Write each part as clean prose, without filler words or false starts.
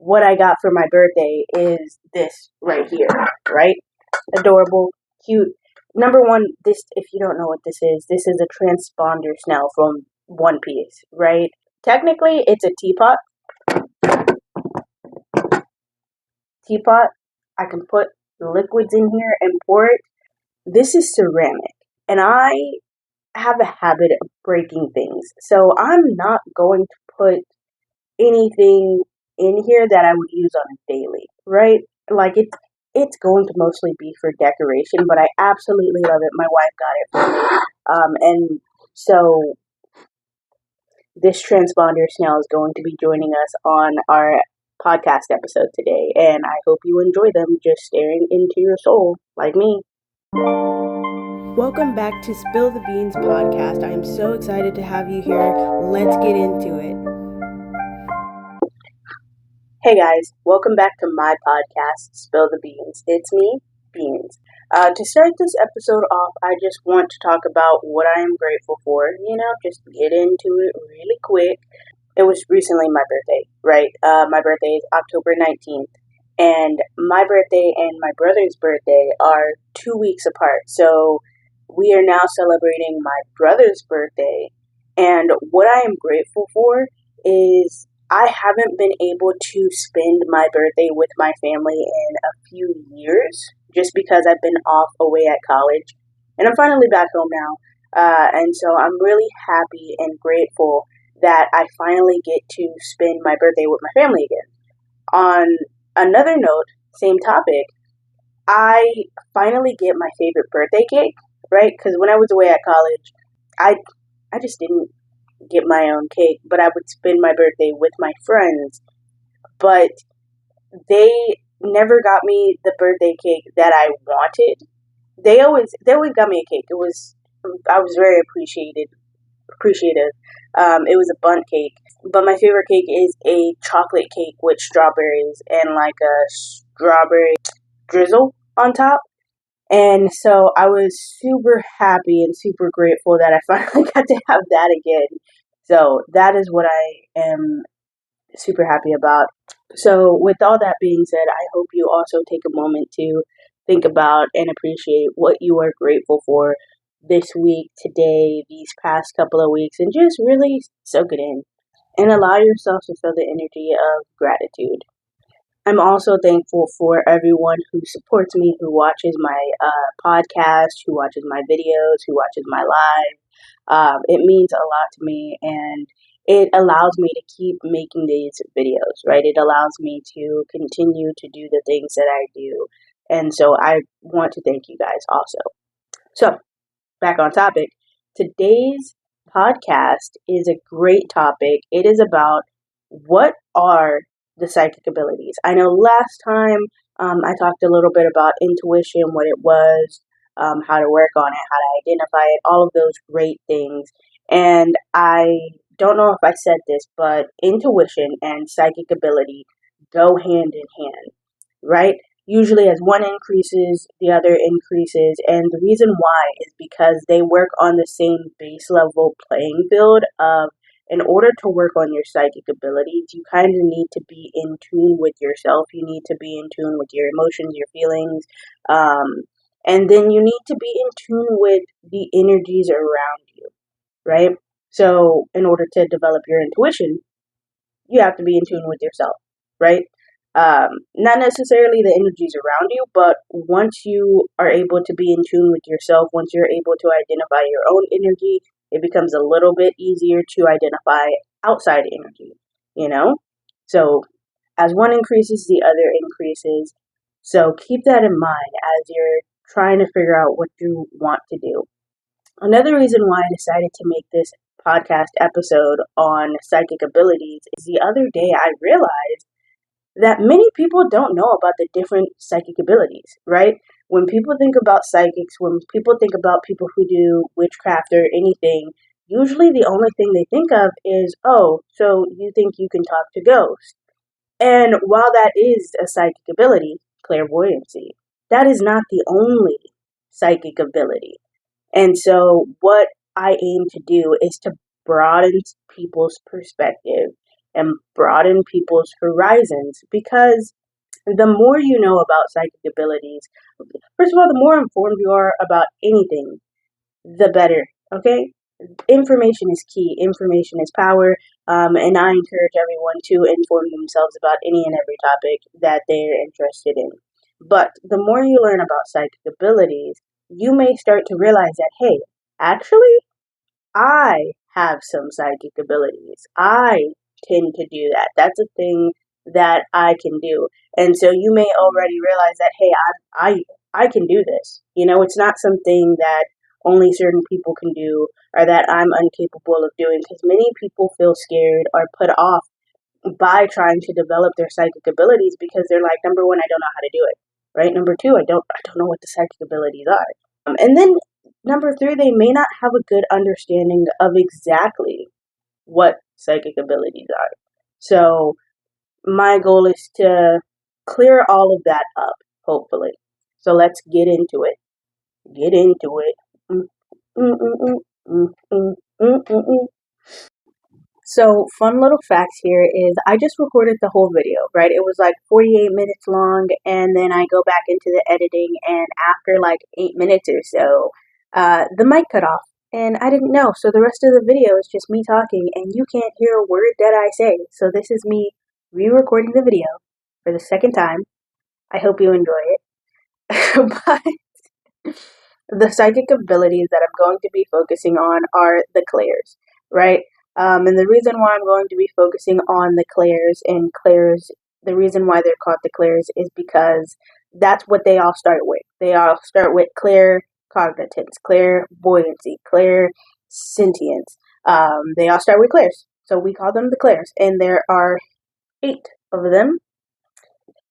what I got for my birthday is this right here, right? Adorable, cute. Number one, this, if you don't know what this is a transponder snail from One Piece, right? Technically, it's a teapot. I can put liquids in here and pour it. This is ceramic, and I have a habit of breaking things. So I'm not going to put anything in here that I would use on a daily, right? Like it's going to mostly be for decoration, but I absolutely love it. My wife got it for me. And so this transponder snail is going to be joining us on our podcast episode today, and I hope you enjoy them just staring into your soul like me. Welcome back to Spill the Beans podcast. I am so excited to have you here. Let's get into it. Hey guys, welcome back to my podcast, Spill the Beans. It's me, Beans. To start this episode off, I just want to talk about what I am grateful for. Just get into it really quick. It was recently my birthday, right? My birthday is October 19th. And my birthday and my brother's birthday are 2 weeks apart. So we are now celebrating my brother's birthday. And what I am grateful for is I haven't been able to spend my birthday with my family in a few years just because I've been off away at college. And I'm finally back home now. And so I'm really happy and grateful that I finally get to spend my birthday with my family again. On another note, same topic, I finally get my favorite birthday cake, right? Because when I was away at college, I just didn't get my own cake, but I would spend my birthday with my friends. But they never got me the birthday cake that I wanted. They always got me a cake. I was very appreciative. It was a bundt cake, but my favorite cake is a chocolate cake with strawberries and like a strawberry drizzle on top. And so I was super happy and super grateful that I finally got to have that again. So that is what I am super happy about. So with all that being said, I hope you also take a moment to think about and appreciate what you are grateful for this week, today, these past couple of weeks, and just really soak it in and allow yourself to feel the energy of gratitude. I'm also thankful for everyone who supports me, who watches my podcast, who watches my videos, who watches my live. It means a lot to me, and it allows me to keep making these videos, right? It allows me to continue to do the things that I do. And so I want to thank you guys also. So, back on topic. Today's podcast is a great topic. It is about what are the psychic abilities. I know last time I talked a little bit about intuition, what it was, how to work on it, how to identify it, all of those great things. And I don't know if I said this, but intuition and psychic ability go hand in hand, right? Usually as one increases, the other increases. And the reason why is because they work on the same base level playing field of, in order to work on your psychic abilities, you kind of need to be in tune with yourself. You need to be in tune with your emotions, your feelings. And then you need to be in tune with the energies around you, right? So in order to develop your intuition, you have to be in tune with yourself, right? Not necessarily the energies around you, but once you are able to be in tune with yourself, once you're able to identify your own energy, it becomes a little bit easier to identify outside energy, So as one increases, the other increases. So keep that in mind as you're trying to figure out what you want to do. Another reason why I decided to make this podcast episode on psychic abilities is the other day I realized that many people don't know about the different psychic abilities, right? When people think about psychics, when people think about people who do witchcraft or anything, usually the only thing they think of is, oh, so you think you can talk to ghosts. And while that is a psychic ability, clairvoyancy, that is not the only psychic ability. And so what I aim to do is to broaden people's perspective and broaden people's horizons, because the more you know about psychic abilities, first of all, the more informed you are about anything, the better. Okay? Information is key. Information is power. And I encourage everyone to inform themselves about any and every topic that they're interested in. But the more you learn about psychic abilities, you may start to realize that, hey, actually, I have some psychic abilities. I tend to do that. That's a thing that I can do. And so you may already realize that, hey, I can do this. You know, it's not something that only certain people can do or that I'm incapable of doing, because many people feel scared or put off by trying to develop their psychic abilities because they're like, number one, I don't know how to do it. Right? Number two, I don't know what the psychic abilities are. And then number three, they may not have a good understanding of exactly what psychic abilities are. So my goal is to clear all of that up, hopefully. So let's get into it. Get into it. Mm, mm, mm, mm, mm, mm, mm, mm. So, fun little facts here is I just recorded the whole video, right? It was like 48 minutes long, and then I go back into the editing, and after like 8 minutes or so, the mic cut off, and I didn't know. So, the rest of the video is just me talking, and you can't hear a word that I say. So, this is me re recording the video for the second time. I hope you enjoy it. But the psychic abilities that I'm going to be focusing on are the clairs, right? And the reason why I'm going to be focusing on the clairs, the reason why they're called the clairs is because that's what they all start with. They all start with claircognizance, clairvoyancy, clairsentience. They all start with clairs. So we call them the clairs, and there are 8 of them.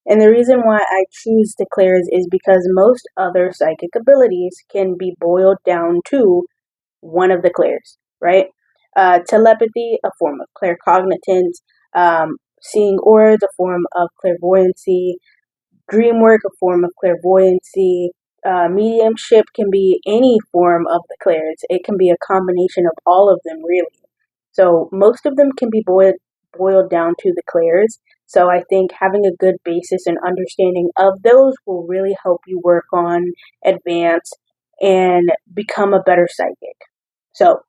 And the reason why I choose declares is because most other psychic abilities can be boiled down to one of the clairs, right? Telepathy, a form of claircognizance. Seeing auras, a form of clairvoyancy. Dream work, a form of clairvoyancy. Mediumship can be any form of the clairs. It can be a combination of all of them, really. So most of them can be boiled down to the clairs. So I think having a good basis and understanding of those will really help you work on, advance, and become a better psychic. So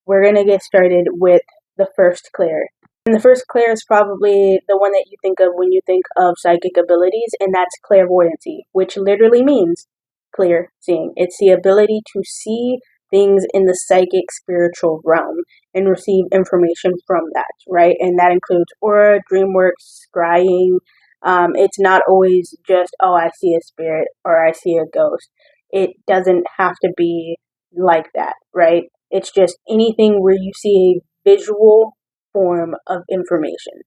we're going to get started with the first clair. And the first clair is probably the one that you think of when you think of psychic abilities, and that's clairvoyancy, which literally means clear seeing. It's the ability to see things in the psychic spiritual realm and receive information from that, right? And that includes aura, dream work, scrying. It's not always just, oh, I see a spirit or I see a ghost. It doesn't have to be like that, right? It's just anything where you see a visual form of information.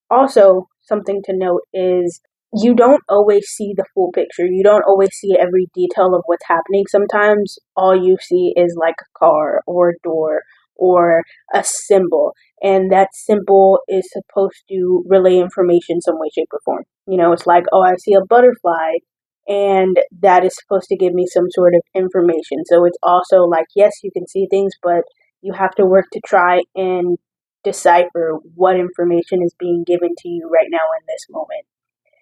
Also, something to note is you don't always see the full picture. You don't always see every detail of what's happening. Sometimes all you see is like a car or a door or a symbol, and that symbol is supposed to relay information some way, shape, or form. You know, it's like, oh, I see a butterfly, and that is supposed to give me some sort of information. So it's also like, yes, you can see things, but you have to work to try and decipher what information is being given to you right now in this moment.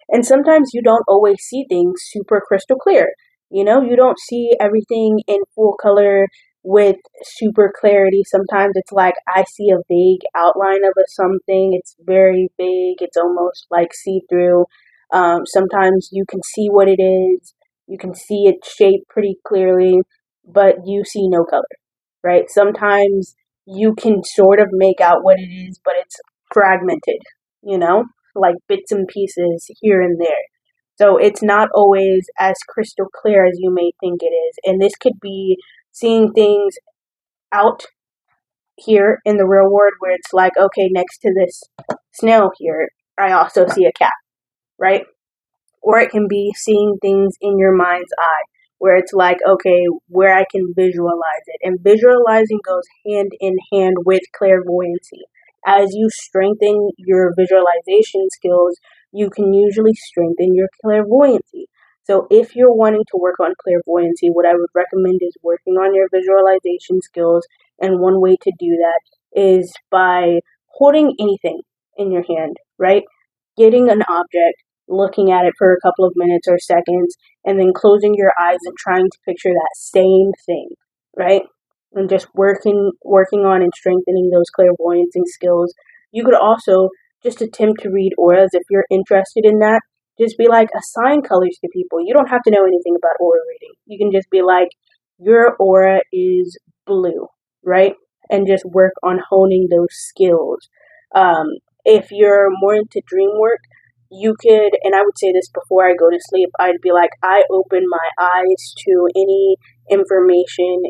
And sometimes you don't always see things super crystal clear. You know, you don't see everything in full color with super clarity. Sometimes it's like I see a vague outline of something. It's very vague. It's almost like see-through. Sometimes you can see what it is. You can see its shape pretty clearly, but you see no color, right? Sometimes you can sort of make out what it is, but it's fragmented, you know, like bits and pieces here and there. So it's not always as crystal clear as you may think it is. And this could be seeing things out here in the real world where it's like, okay, next to this snail here, I also see a cat, right? Or it can be seeing things in your mind's eye where it's like, okay, where I can visualize it. And visualizing goes hand in hand with clairvoyancy. As you strengthen your visualization skills, you can usually strengthen your clairvoyancy. So if you're wanting to work on clairvoyancy, what I would recommend is working on your visualization skills. And one way to do that is by holding anything. in your hand, right? Getting an object, looking at it for a couple of minutes or seconds, and then closing your eyes and trying to picture that same thing, right? And just working on and strengthening those clairvoyancing skills. You could also just attempt to read auras if you're interested in that. Just be like, assign colors to people. You don't have to know anything about aura reading. You can just be like, your aura is blue, right? And just work on honing those skills. If you're more into dream work, you could, and I would say this before I go to sleep, I'd be like, I open my eyes to any information,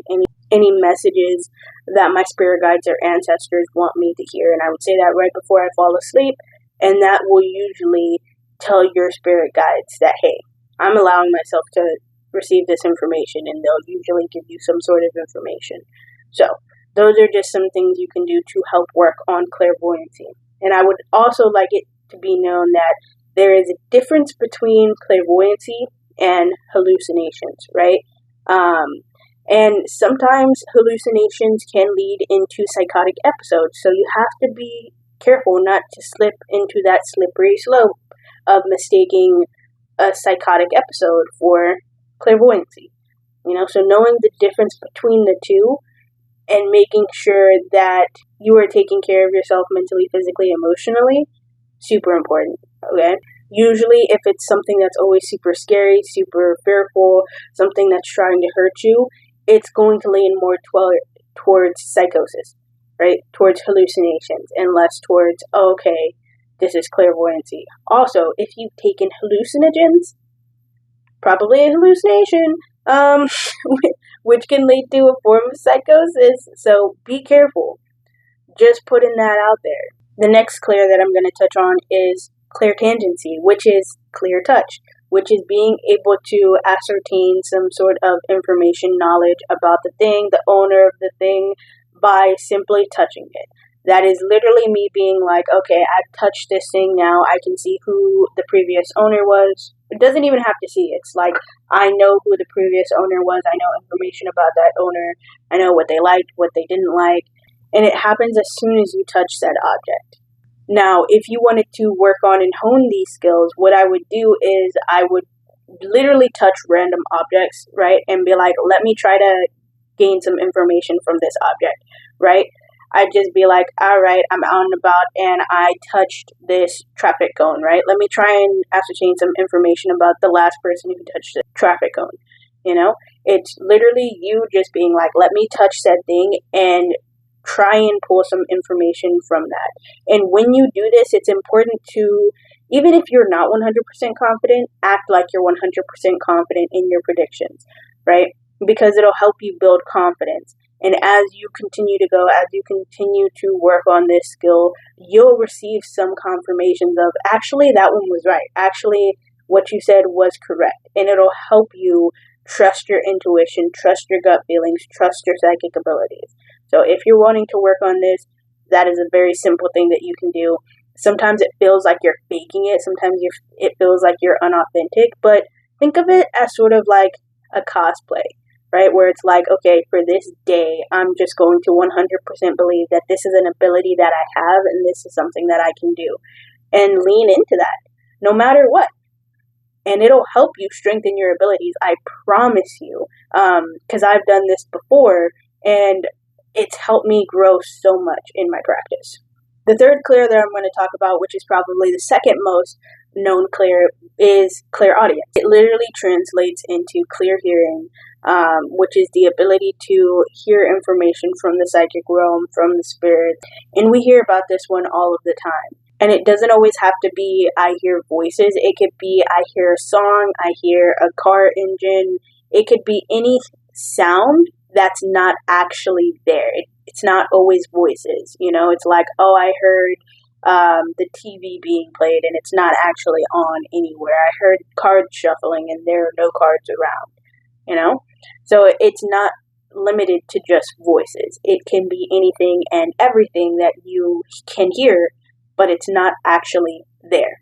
any messages that my spirit guides or ancestors want me to hear. And I would say that right before I fall asleep, and that will usually tell your spirit guides that, hey, I'm allowing myself to receive this information, and they'll usually give you some sort of information. So those are just some things you can do to help work on clairvoyancy. And I would also like it to be known that there is a difference between clairvoyancy and hallucinations, right? And sometimes hallucinations can lead into psychotic episodes, so you have to be careful not to slip into that slippery slope of mistaking a psychotic episode for clairvoyancy. So knowing the difference between the two and making sure that you are taking care of yourself mentally, physically, emotionally, super important, okay? Usually, if it's something that's always super scary, super fearful, something that's trying to hurt you, it's going to lean more towards psychosis, right? Towards hallucinations, and less towards, okay, this is clairvoyancy. Also, if you've taken hallucinogens, probably a hallucination, which can lead to a form of psychosis, so be careful. Just putting that out there. The next clear that I'm going to touch on is clairtangency, which is clear touch, which is being able to ascertain some sort of information, knowledge about the thing, the owner of the thing, by simply touching it. That is literally me being like, okay, I've touched this thing now, I can see who the previous owner was. It doesn't even have to see. It's like, I know who the previous owner was, I know information about that owner, I know what they liked, what they didn't like, and it happens as soon as you touch that object. Now, if you wanted to work on and hone these skills, what I would do is I would literally touch random objects, right, and be like, let me try to gain some information from this object, right? I'd just be like, all right, I'm out and about, and I touched this traffic cone, right? Let me try and ascertain some information about the last person who touched the traffic cone, It's literally you just being like, let me touch that thing and try and pull some information from that. And when you do this, it's important to, even if you're not 100% confident, act like you're 100% confident in your predictions, right? Because it'll help you build confidence. And as you continue to go, as you continue to work on this skill, you'll receive some confirmations of, actually, that one was right. Actually, what you said was correct. And it'll help you trust your intuition, trust your gut feelings, trust your psychic abilities. So if you're wanting to work on this, that is a very simple thing that you can do. Sometimes it feels like you're faking it. Sometimes it feels like you're unauthentic. But think of it as sort of like a cosplay, right? Where it's like, okay, for this day, I'm just going to 100% believe that this is an ability that I have and this is something that I can do. And lean into that, no matter what. And it'll help you strengthen your abilities, I promise you. Because I've done this before, and it's helped me grow so much in my practice. The third clear that I'm going to talk about, which is probably the second most known clear, is clairaudience. It literally translates into clear hearing, which is the ability to hear information from the psychic realm, from the spirit. And we hear about this one all of the time. And it doesn't always have to be, I hear voices. It could be, I hear a song, I hear a car engine. It could be any sound that's not actually there. It's not always voices, It's like, oh, I heard the TV being played and it's not actually on anywhere. I heard cards shuffling and there are no cards around, So it's not limited to just voices. It can be anything and everything that you can hear, but it's not actually there.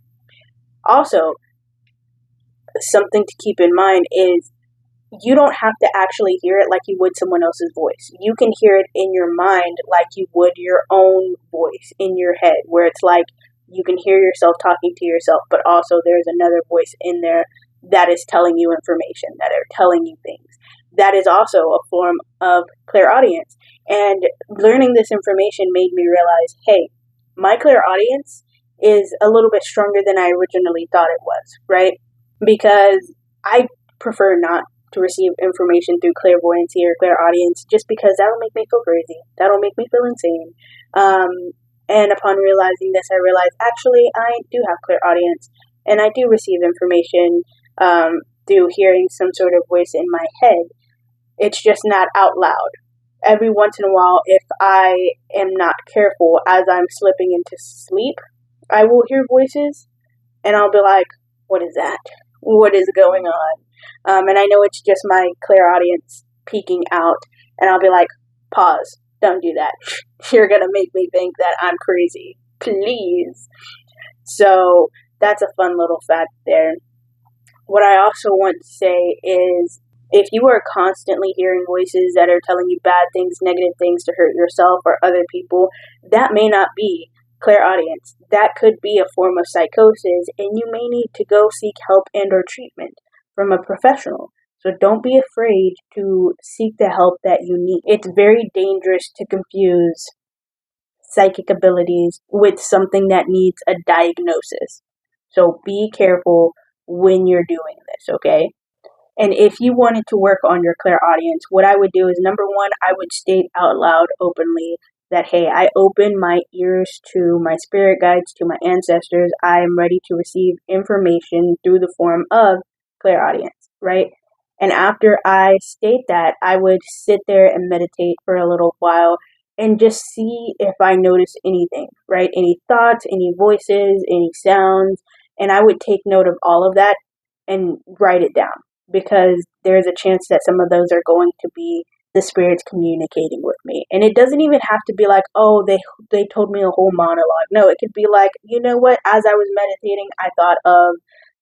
Also, something to keep in mind is you don't have to actually hear it like you would someone else's voice. You can hear it in your mind like you would your own voice in your head, where it's like you can hear yourself talking to yourself, but also there's another voice in there that is telling you information, that are telling you things. That is also a form of clairaudience. And learning this information made me realize, hey, my clairaudience is a little bit stronger than I originally thought it was, right? Because I prefer not to receive information through clairvoyancy or clairaudience, just because that'll make me feel crazy. That'll make me feel insane. And upon realizing this, I realized actually I do have clairaudience, and I do receive information through hearing some sort of voice in my head. It's just not out loud. Every once in a while, if I am not careful as I'm slipping into sleep, I will hear voices, and I'll be like, what is that? What is going on? And I know it's just my clairaudience peeking out, and I'll be like, pause, don't do that. You're going to make me think that I'm crazy. Please. So that's a fun little fact there. What I also want to say is, if you are constantly hearing voices that are telling you bad things, negative things to hurt yourself or other people, that may not be clairaudience. That could be a form of psychosis, and you may need to go seek help and or treatment from a professional. So don't be afraid to seek the help that you need. It's very dangerous to confuse psychic abilities with something that needs a diagnosis. So be careful when you're doing this, okay? And if you wanted to work on your clairaudience, what I would do is, number one, I would state out loud openly that, hey, I open my ears to my spirit guides, to my ancestors. I am ready to receive information through the form of clairaudience, right? And after I state that, I would sit there and meditate for a little while and just see if I notice anything, right? Any thoughts, any voices, any sounds. And I would take note of all of that and write it down, because there's a chance that some of those are going to be the spirits communicating with me. And it doesn't even have to be like, oh, they told me a whole monologue. No, it could be like, you know what, as I was meditating, I thought of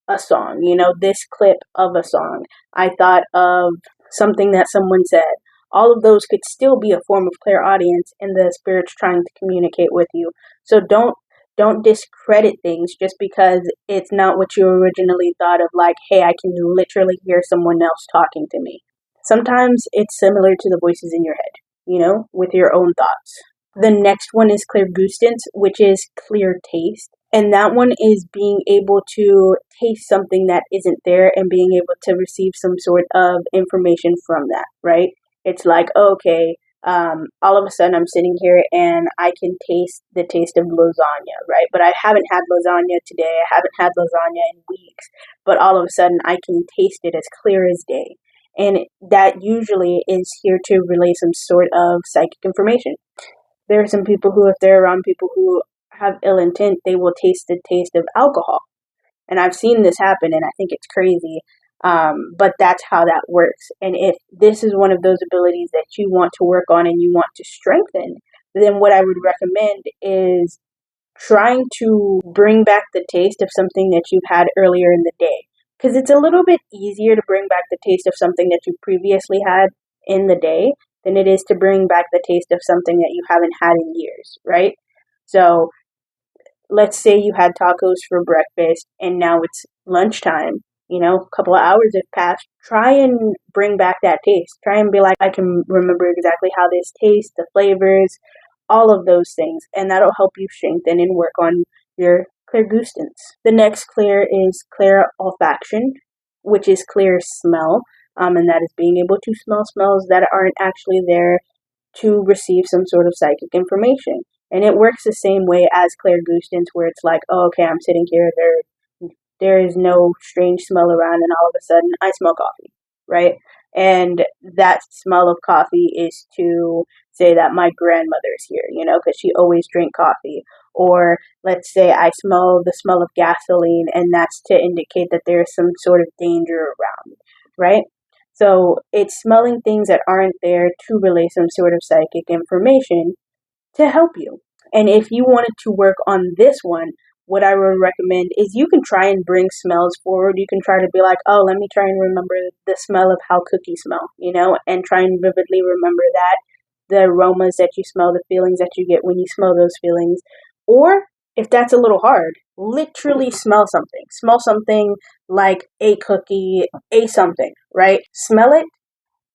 a song, this clip of a song. I thought of something that someone said. All of those could still be a form of clairaudience, and the spirit's trying to communicate with you. So don't discredit things just because it's not what you originally thought of, like, hey, I can literally hear someone else talking to me. Sometimes it's similar to the voices in your head, with your own thoughts. The next one is clairgustance, which is clear taste. And that one is being able to taste something that isn't there and being able to receive some sort of information from that, right? It's like, okay, all of a sudden I'm sitting here and I can taste the taste of lasagna, right? But I haven't had lasagna today. I haven't had lasagna in weeks. But all of a sudden I can taste it as clear as day. And that usually is here to relay some sort of psychic information. There are some people who, if they're around people who have ill intent, they will taste the taste of alcohol. And I've seen this happen, and I think it's crazy. But that's how that works. And if this is one of those abilities that you want to work on and you want to strengthen, then what I would recommend is trying to bring back the taste of something that you've had earlier in the day. Because it's a little bit easier to bring back the taste of something that you previously had in the day than it is to bring back the taste of something that you haven't had in years, right? So let's say you had tacos for breakfast and now it's lunchtime. A couple of hours have passed. Try and bring back that taste. Try and be like, I can remember exactly how this tastes, the flavors, all of those things. And that'll help you strengthen and work on your clairgustance. The next clear is clairolfaction, which is clear smell. And that is being able to smell smells that aren't actually there to receive some sort of psychic information. And it works the same way as clairgustance, where it's like, oh, okay, I'm sitting here, there is no strange smell around, and all of a sudden I smell coffee, right? And that smell of coffee is to say that my grandmother is here, because she always drank coffee. Or let's say I smell the smell of gasoline, and that's to indicate that there's some sort of danger around, right? So it's smelling things that aren't there to relay some sort of psychic information to help you. And if you wanted to work on this one, what I would recommend is you can try and bring smells forward. You can try to be like, oh, let me try and remember the smell of how cookies smell, and try and vividly remember that, the aromas that you smell, the feelings that you get when you smell those feelings. Or If that's a little hard, literally smell something. Smell something like a cookie, a something, right? Smell it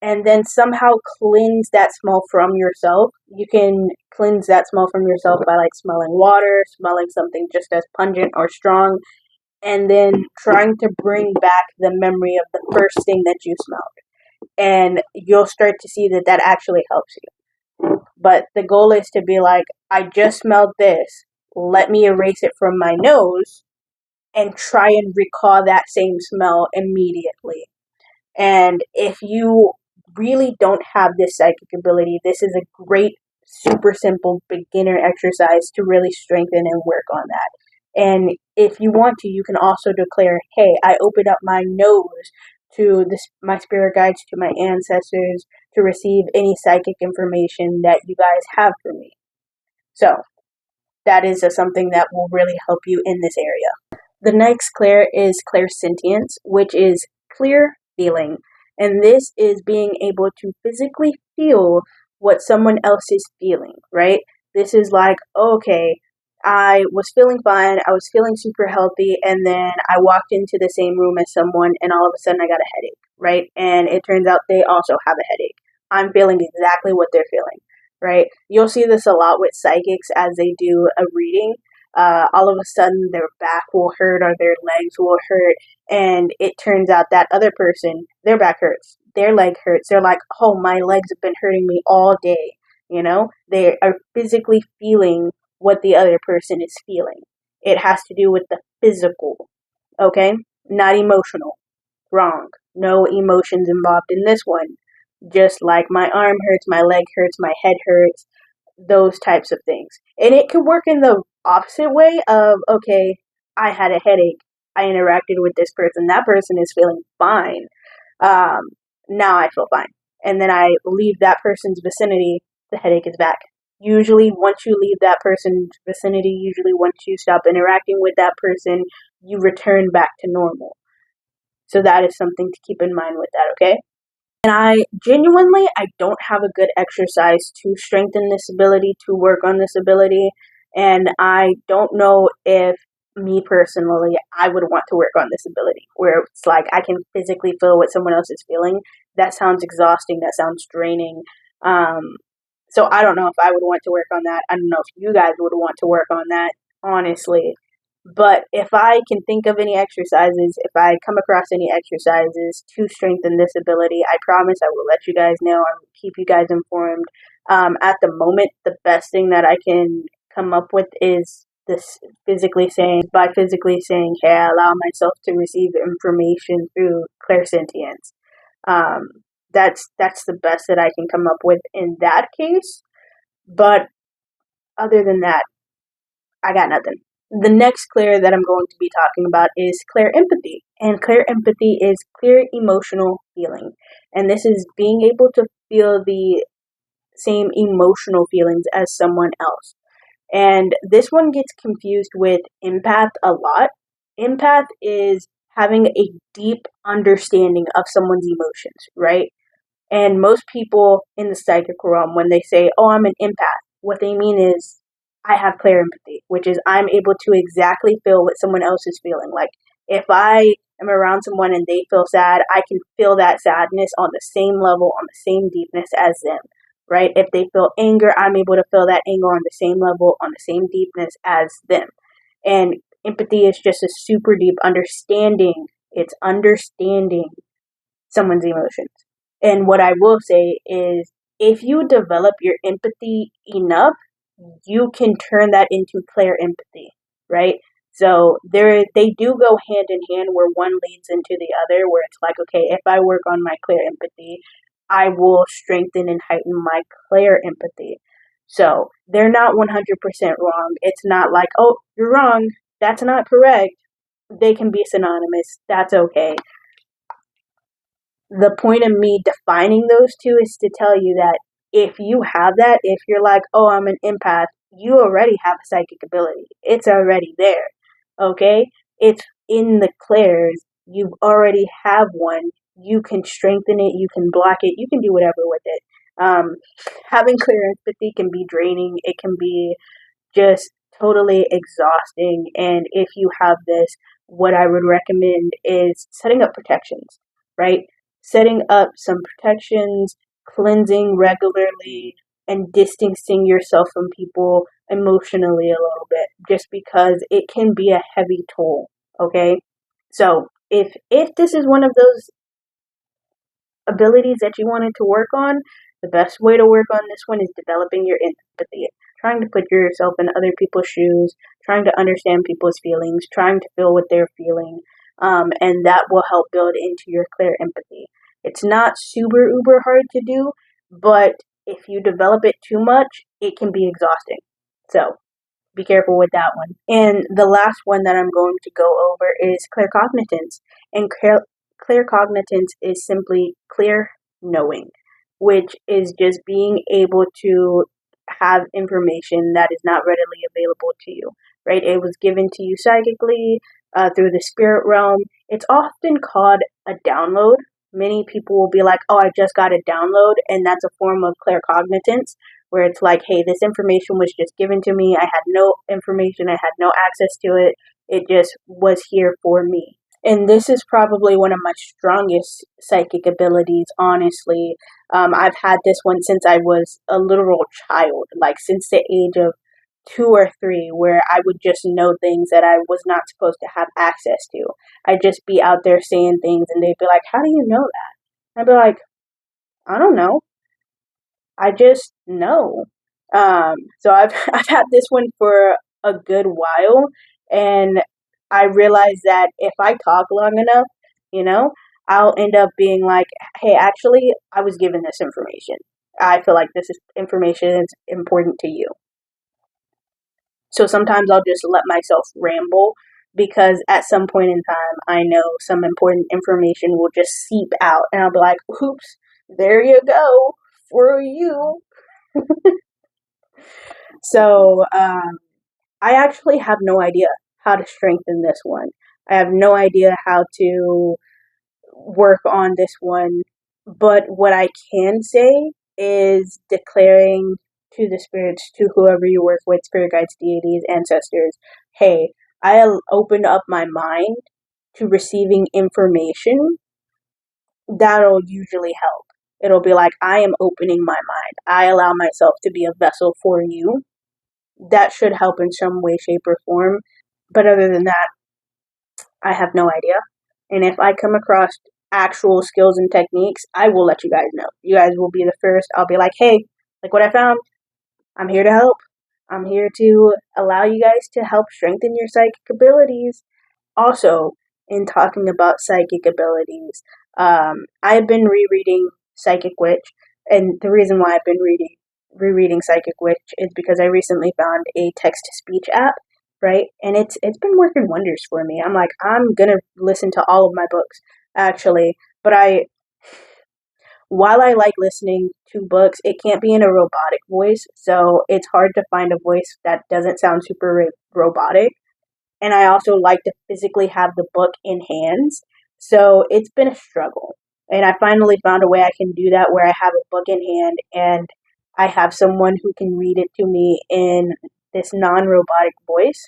and then somehow cleanse that smell from yourself. You can cleanse that smell from yourself by like smelling water, smelling something just as pungent or strong, and then trying to bring back the memory of the first thing that you smelled. And you'll start to see that that actually helps you. But the goal is to be like, I just smelled this. Let me erase it from my nose and try and recall that same smell immediately. And if you really don't have this psychic ability, this is a great, super simple beginner exercise to really strengthen and work on that. And if you want to, you can also declare, hey, I open up my nose to this, my spirit guides, to my ancestors, to receive any psychic information that you guys have for me. So that is something that will really help you in this area. The next clair is clairsentience, which is clear feeling. And this is being able to physically feel what someone else is feeling, right? This is like, okay, I was feeling fine, I was feeling super healthy, and then I walked into the same room as someone, and all of a sudden I got a headache, right? And it turns out they also have a headache. I'm feeling exactly what they're feeling, right? You'll see this a lot with psychics as they do a reading. All of a sudden their back will hurt or their legs will hurt, and it turns out that other person, their back hurts, their leg hurts. They're like, oh, my legs have been hurting me all day. They are physically feeling what the other person is feeling. It has to do with the physical, okay? Not emotional. Wrong. No emotions involved in this one. Just like my arm hurts, my leg hurts, my head hurts, those types of things. And it could work in the opposite way of, okay, I had a headache, I interacted with this person, that person is feeling fine. Now I feel fine. And then I leave that person's vicinity, the headache is back. Usually, once you leave that person's vicinity, usually once you stop interacting with that person, you return back to normal. So that is something to keep in mind with that, okay? And I don't have a good exercise to strengthen this ability, to work on this ability. And I don't know if me personally, I would want to work on this ability where it's like I can physically feel what someone else is feeling. That sounds exhausting. That sounds draining. So I don't know if I would want to work on that. I don't know if you guys would want to work on that, honestly. But if I can think of any exercises, if I come across any exercises to strengthen this ability, I promise I will let you guys know. I will keep you guys informed. At the moment, the best thing that I can come up with is this by physically saying, hey, I allow myself to receive information through clairsentience. Um, that's the best that I can come up with in that case. But other than that, I got nothing. The next clair that I'm going to be talking about is clair empathy. And clair empathy is clear emotional feeling. And this is being able to feel the same emotional feelings as someone else. And this one gets confused with empath a lot. Empath is having a deep understanding of someone's emotions, right? And most people in the psychic realm, when they say, oh, I'm an empath, what they mean is, I have clear empathy, which is I'm able to exactly feel what someone else is feeling. Like, if I am around someone and they feel sad, I can feel that sadness on the same level, on the same deepness as them, right? If they feel anger, I'm able to feel that anger on the same level, on the same deepness as them. And empathy is just a super deep understanding. It's understanding someone's emotions. And what I will say is, if you develop your empathy enough, you can turn that into clair empathy, right? So they do go hand in hand, where one leads into the other, where it's like, okay, if I work on my clair empathy, I will strengthen and heighten my clair empathy. So they're not 100% wrong. It's not like, oh, you're wrong, that's not correct. They can be synonymous. That's okay. The point of me defining those two is to tell you that if you have that, if you're like, oh, I'm an empath, you already have a psychic ability. It's already there. Okay? It's in the clairs. You already have one. You can strengthen it. You can block it. You can do whatever with it. Having clear empathy can be draining. It can be just totally exhausting. And if you have this, what I would recommend is setting up protections, right? Setting up some protections, cleansing regularly, and distancing yourself from people emotionally a little bit, just because it can be a heavy toll, okay? So if this is one of those abilities that you wanted to work on, the best way to work on this one is developing your empathy, trying to put yourself in other people's shoes, trying to understand people's feelings, trying to feel what they're feeling, and that will help build into your clear empathy. It's not super uber hard to do, but if you develop it too much, it can be exhausting. So be careful with that one. And the last one that I'm going to go over is claircognizance. And claircognizance is simply clear knowing, which is just being able to have information that is not readily available to you, right? It was given to you psychically through the spirit realm. It's often called a download. Many people will be like, oh, I just got a download, and that's a form of claircognizance where it's like, hey, this information was just given to me. I had no information, I had no access to it. It just was here for me. And this is probably one of my strongest psychic abilities, honestly. I've had this one since I was a literal child, like since the age of 2 or 3, where I would just know things that I was not supposed to have access to. I'd just be out there saying things, and they'd be like, how do you know that? I'd be like, I don't know. I just know. So I've I've had this one for a good while, and I realized that if I talk long enough, you know, I'll end up being like, "Hey, actually, I was given this information. I feel like this is information is important to you." So sometimes I'll just let myself ramble because at some point in time, I know some important information will just seep out, and I'll be like, "Oops, there you go for you." So I actually have no idea how to strengthen this one. I have no idea how to work on this one. But what I can say is declaring to the spirits, to whoever you work with, spirit guides, deities, ancestors, hey, I opened up my mind to receiving information. That'll usually help. It'll be like, I am opening my mind. I allow myself to be a vessel for you. That should help in some way, shape, or form. But other than that, I have no idea. And if I come across actual skills and techniques, I will let you guys know. You guys will be the first. I'll be like, hey, like what I found, I'm here to help. I'm here to allow you guys to help strengthen your psychic abilities. Also, in talking about psychic abilities, I've been rereading Psychic Witch, and the reason why I've been rereading Psychic Witch is because I recently found a text to speech app, right? And it's been working wonders for me. I'm like, I'm gonna listen to all of my books actually, but while I like listening to books, it can't be in a robotic voice, so it's hard to find a voice that doesn't sound super robotic, and I also like to physically have the book in hands. So it's been a struggle. And I finally found a way I can do that where I have a book in hand and I have someone who can read it to me in this non robotic voice.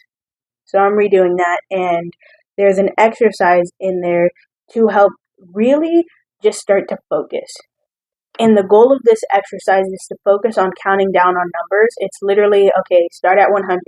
So I'm redoing that, and there's an exercise in there to help really just start to focus. And the goal of this exercise is to focus on counting down on numbers. It's literally, okay, start at 100,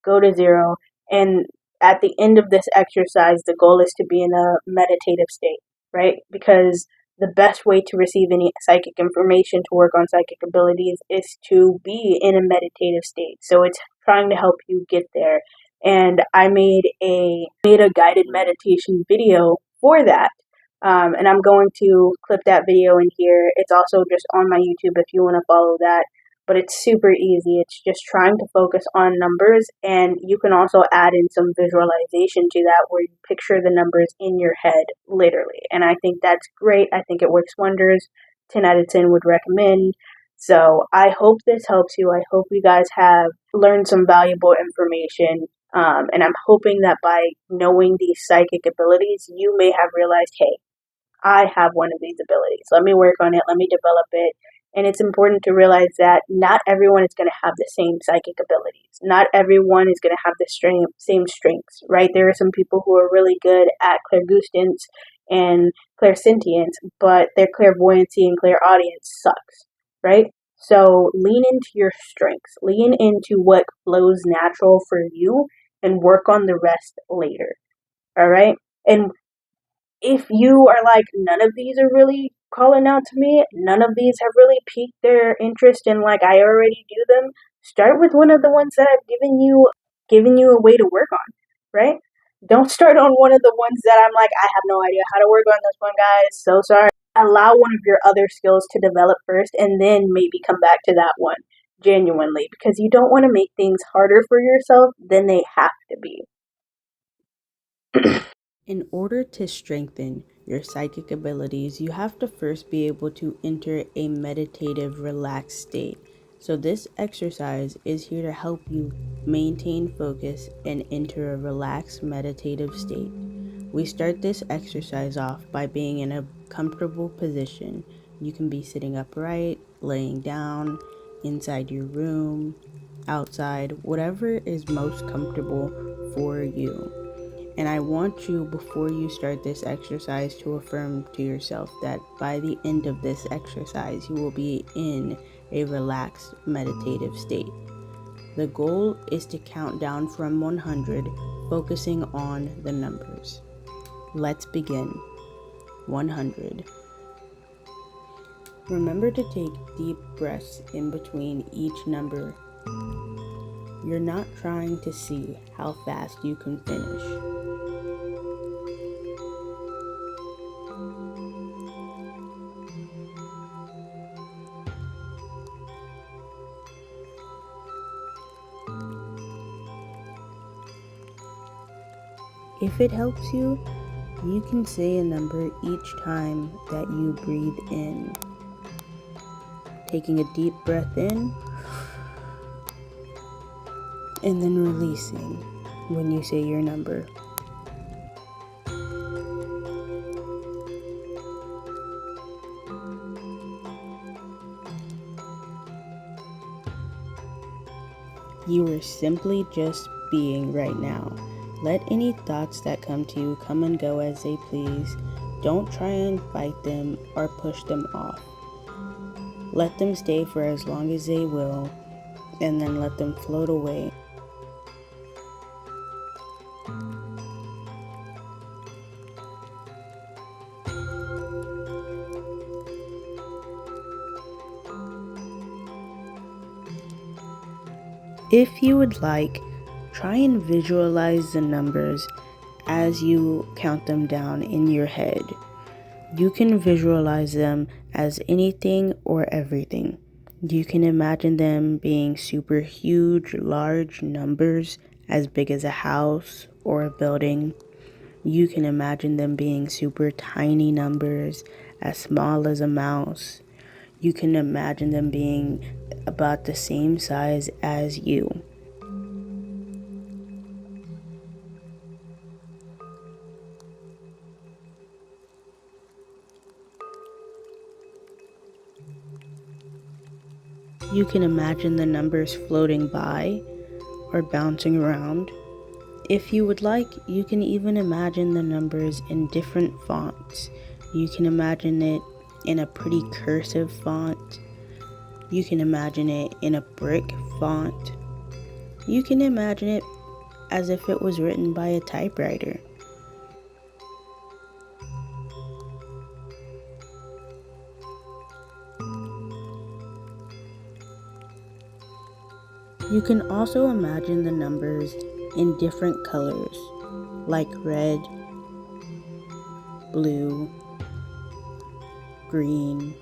go to 0, and at the end of this exercise, the goal is to be in a meditative state, right? Because the best way to receive any psychic information to work on psychic abilities is to be in a meditative state. So it's trying to help you get there. And I made a guided meditation video for that, and I'm going to clip that video in here. It's also just on my YouTube if you want to follow that. But it's super easy. It's just trying to focus on numbers, and you can also add in some visualization to that where you picture the numbers in your head, literally. And I think that's great. I think it works wonders. 10 out of 10 would recommend. So I hope this helps you. I hope you guys have learned some valuable information. And I'm hoping that by knowing these psychic abilities, you may have realized, hey, I have one of these abilities. Let me work on it. Let me develop it. And it's important to realize that not everyone is going to have the same psychic abilities. Not everyone is going to have the same strengths, right? There are some people who are really good at clairgustance and clairsentience, but their clairvoyancy and clairaudience sucks, right? So lean into your strengths, lean into what flows natural for you, and work on the rest later. All right. And if you are like, none of these are really calling out to me, none of these have really piqued their interest, and like I already do them, start with one of the ones that I've given you a way to work on, right? Don't start on one of the ones that I'm like, I have no idea how to work on this one, guys. So sorry. Allow one of your other skills to develop first, and then maybe come back to that one genuinely, because you don't want to make things harder for yourself than they have to be. In order to strengthen your psychic abilities, you have to first be able to enter a meditative, relaxed state. So, this exercise is here to help you maintain focus and enter a relaxed, meditative state. We start this exercise off by being in a comfortable position. You can be sitting upright, laying down, inside your room, outside, whatever is most comfortable for you. And I want you, before you start this exercise, to affirm to yourself that by the end of this exercise, you will be in a relaxed, meditative state. The goal is to count down from 100, focusing on the numbers. Let's begin. 100. Remember to take deep breaths in between each number. You're not trying to see how fast you can finish. If it helps you, you can say a number each time that you breathe in. Taking a deep breath in and then releasing when you say your number. You are simply just being right now. Let any thoughts that come to you come and go as they please. Don't try and fight them or push them off. Let them stay for as long as they will, and then let them float away. If you would like, try and visualize the numbers as you count them down in your head. You can visualize them as anything or everything. You can imagine them being super huge, large numbers as big as a house or a building. You can imagine them being super tiny numbers as small as a mouse. You can imagine them being about the same size as you. You can imagine the numbers floating by or bouncing around. If you would like, you can even imagine the numbers in different fonts. You can imagine it in a pretty cursive font. You can imagine it in a brick font. You can imagine it as if it was written by a typewriter. You can also imagine the numbers in different colors, like red, blue, green.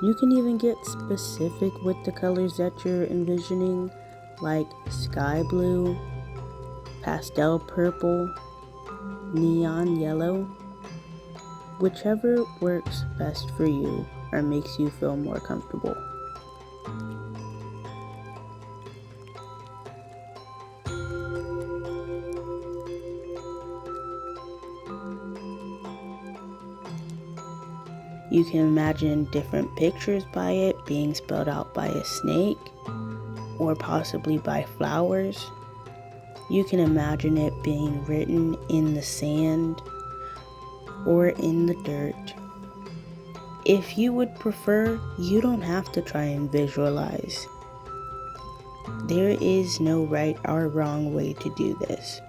You can even get specific with the colors that you're envisioning, like sky blue, pastel purple, neon yellow, whichever works best for you or makes you feel more comfortable. You can imagine different pictures by it being spelled out by a snake or possibly by flowers. You can imagine it being written in the sand or in the dirt. If you would prefer, you don't have to try and visualize. There is no right or wrong way to do this.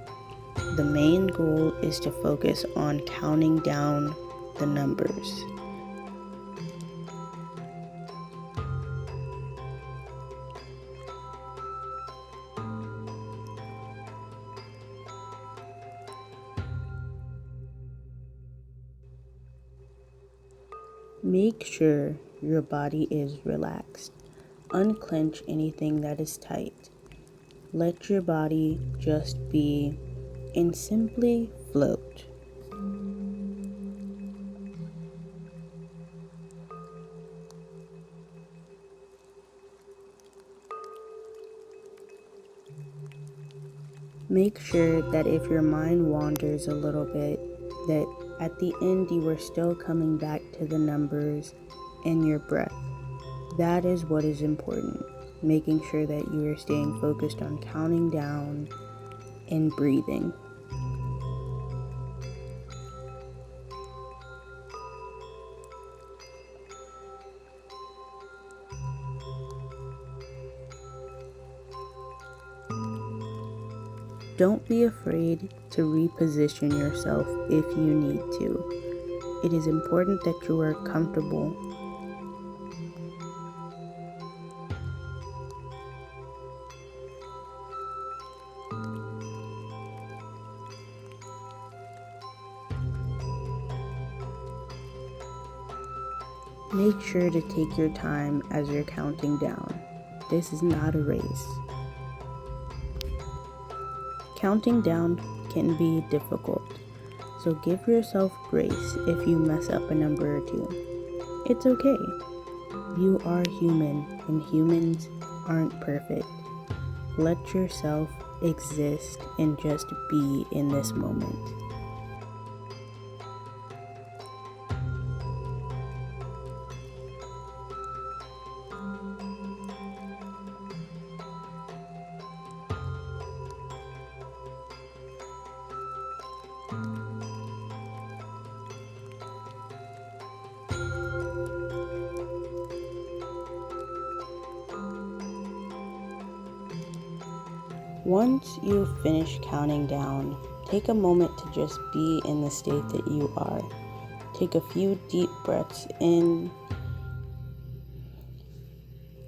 The main goal is to focus on counting down the numbers. Make sure your body is relaxed. Unclench anything that is tight. Let your body just be and simply float. Make sure that if your mind wanders a little bit, that at the end you are still coming back to the numbers and your breath. That is what is important. Making sure that you are staying focused on counting down and breathing. Don't be afraid to reposition yourself if you need to. It is important that you are comfortable. Make sure to take your time as you're counting down. This is not a race. Counting down can be difficult, so give yourself grace if you mess up a number or two. It's okay. You are human, and humans aren't perfect. Let yourself exist and just be in this moment. Once you've finished counting down, take a moment to just be in the state that you are. Take a few deep breaths in,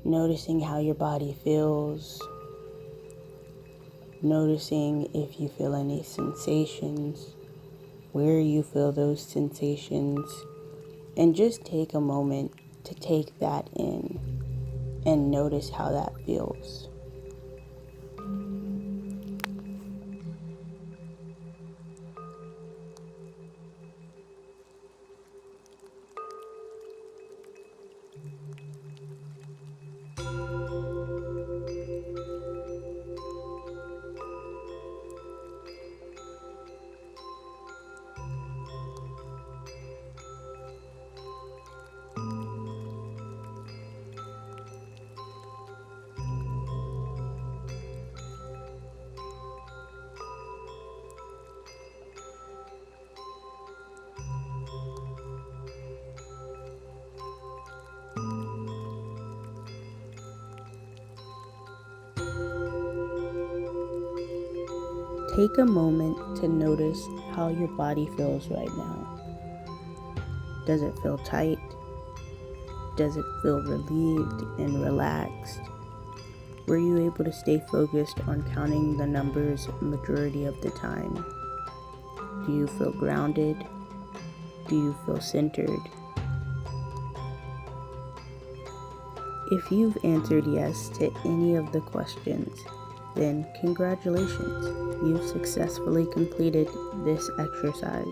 noticing how your body feels, noticing if you feel any sensations, where you feel those sensations, and just take a moment to take that in and notice how that feels. Take a moment to notice how your body feels right now. Does it feel tight? Does it feel relieved and relaxed? Were you able to stay focused on counting the numbers majority of the time? Do you feel grounded? Do you feel centered? If you've answered yes to any of the questions, then congratulations, you've successfully completed this exercise.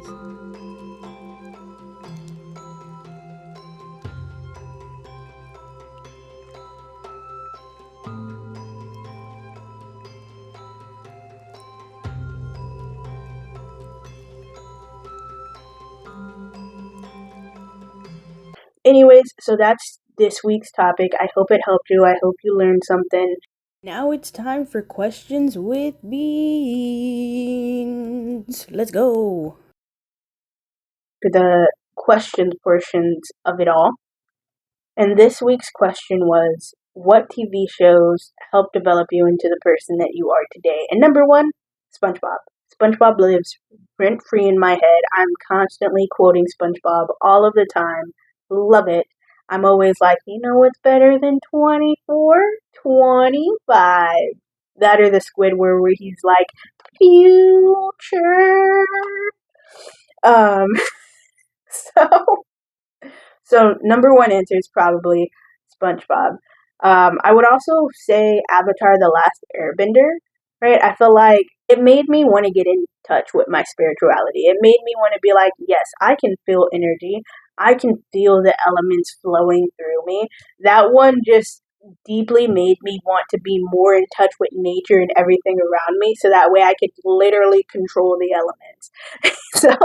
Anyways, so that's this week's topic. I hope it helped you. I hope you learned something. Now it's time for questions with beans. Let's go. For the questions portions of it all. And this week's question was, what TV shows helped develop you into the person that you are today? And number one, SpongeBob. SpongeBob lives rent free in my head. I'm constantly quoting SpongeBob all of the time. Love it. I'm always like, you know what's better than 24? 25. That or the Squidward where he's like, future. Um, so number one answer is probably SpongeBob. I would also say Avatar: The Last Airbender. Right? I feel like it made me want to get in touch with my spirituality. It made me want to be like, yes, I can feel energy. I can feel the elements flowing through me. That one just deeply made me want to be more in touch with nature and everything around me so that way I could literally control the elements. So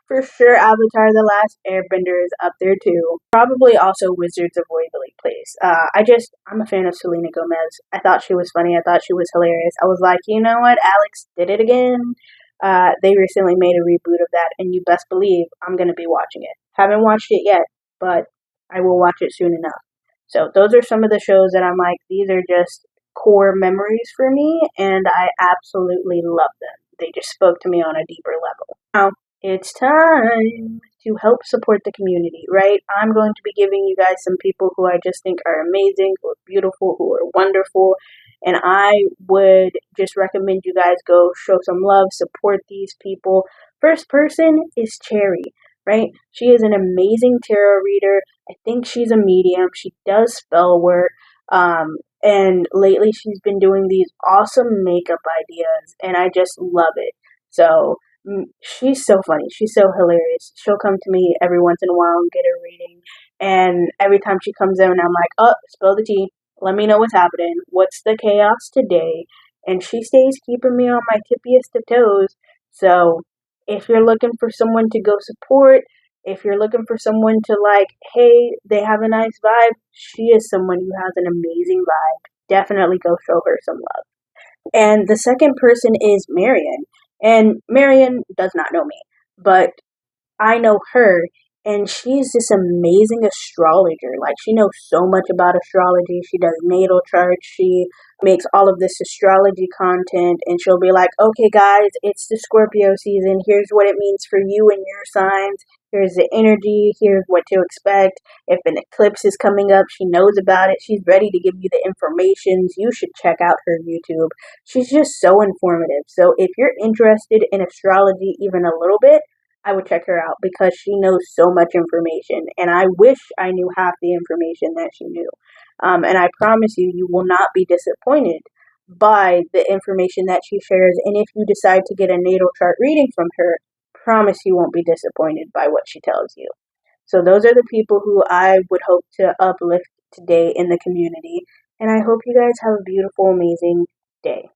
for sure, Avatar: The Last Airbender is up there too. Probably also Wizards of Waverly Place. I'm a fan of Selena Gomez. I thought she was funny. I thought she was hilarious. I was like, you know what? Alex did it again. They recently made a reboot of that, and you best believe I'm going to be watching it. Haven't watched it yet, but I will watch it soon enough. So those are some of the shows that I'm like, these are just core memories for me, and I absolutely love them. They just spoke to me on a deeper level. Now, it's time to help support the community, right? I'm going to be giving you guys some people who I just think are amazing, who are beautiful, who are wonderful. And I would just recommend you guys go show some love, support these people. First person is Cherry, right? She is an amazing tarot reader. I think she's a medium. She does spell work. And lately she's been doing these awesome makeup ideas, and I just love it. So, she's so funny. She's so hilarious. She'll come to me every once in a while and get a reading. And every time she comes in, I'm like, oh, spill the tea. Let me know what's happening. What's the chaos today? And she stays keeping me on my tippiest of toes. So if you're looking for someone to go support, if you're looking for someone to like, hey, they have a nice vibe, she is someone who has an amazing vibe. Definitely go show her some love. And the second person is Marion. And Marion does not know me, but I know her, and she's this amazing astrologer. Like, she knows so much about astrology. She does natal charts. She makes all of this astrology content, and she'll be like, okay, guys, it's the Scorpio season. Here's what it means for you and your signs. Here's the energy. Here's what to expect. If an eclipse is coming up, she knows about it. She's ready to give you the information. You should check out her YouTube. She's just so informative. So if you're interested in astrology even a little bit, I would check her out because she knows so much information, and I wish I knew half the information that she knew. And I promise you, you will not be disappointed by the information that she shares. And if you decide to get a natal chart reading from her, promise you won't be disappointed by what she tells you. So those are the people who I would hope to uplift today in the community. And I hope you guys have a beautiful, amazing day.